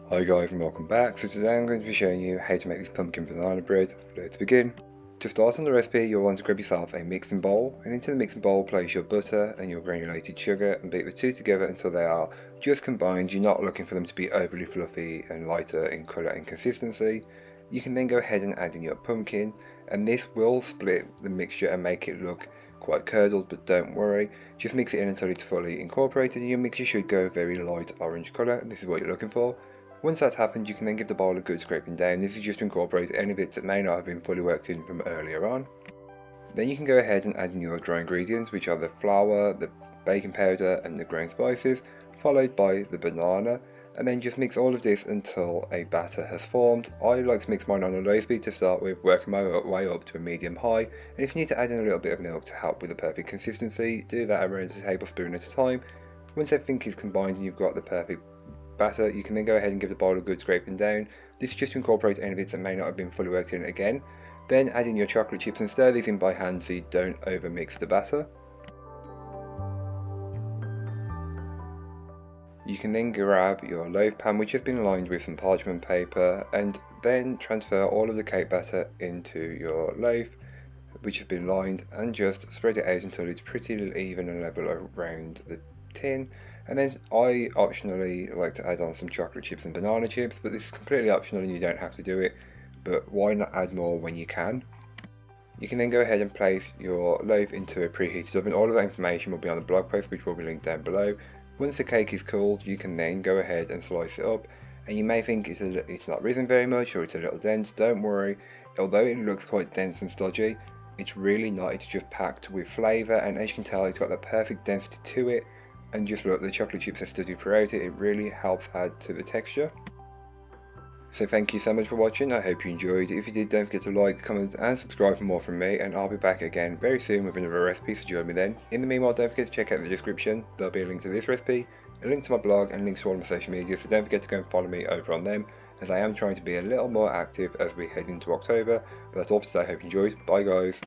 Hi guys and welcome back. So today I'm going to be showing you how to make this pumpkin banana bread. Let's begin. To start on the recipe, you'll want to grab yourself a mixing bowl, and into the mixing bowl place your butter and your granulated sugar and beat the two together until they are just combined. You're not looking for them to be overly fluffy and lighter in colour and consistency. You can then go ahead and add in your pumpkin, and this will split the mixture and make it look quite curdled, but don't worry, just mix it in until it's fully incorporated and your mixture should go a very light orange colour. This is what you're looking for. Once that's happened, you can then give the bowl a good scraping down. This is just to incorporate any bits that may not have been fully worked in from earlier on. Then you can go ahead and add in your dry ingredients, which are the flour, the baking powder and the ground spices, followed by the banana, and then just mix all of this until a batter has formed. I like to mix mine on a low speed to start with, working my way up to a medium high, and if you need to add in a little bit of milk to help with the perfect consistency, do that around a tablespoon at a time. Once everything is combined and you've got the perfect batter, you can then go ahead and give the bowl a good scraping down. This is just to incorporate any bits that may not have been fully worked in again. Then add in your chocolate chips and stir these in by hand so you don't over mix the batter. You can then grab your loaf pan, which has been lined with some parchment paper, and then transfer all of the cake batter into your loaf which has been lined, and just spread it out until it's pretty even and level around the tin. And then I optionally like to add on some chocolate chips and banana chips, but this is completely optional and you don't have to do it, but why not add more when you can. You can then go ahead and place your loaf into a preheated oven. All of that information will be on the blog post, which will be linked down below. Once the cake is cooled, you can then go ahead and slice it up, and you may think it's not risen very much or it's a little dense. Don't worry, although it looks quite dense and stodgy, it's really not. It's just packed with flavour, and as you can tell, it's got the perfect density to it. And just look, the chocolate chips are studied throughout it. It really helps add to the texture. So thank you so much for watching. I hope you enjoyed. If you did, don't forget to like, comment and subscribe for more from me, and I'll be back again very soon with another recipe, so join me then. In the meanwhile, don't forget to check out the description. There'll be a link to this recipe, a link to my blog and links to all my social media, so don't forget to go and follow me over on them, as I am trying to be a little more active as we head into October. But that's all for today. I hope you enjoyed. Bye guys.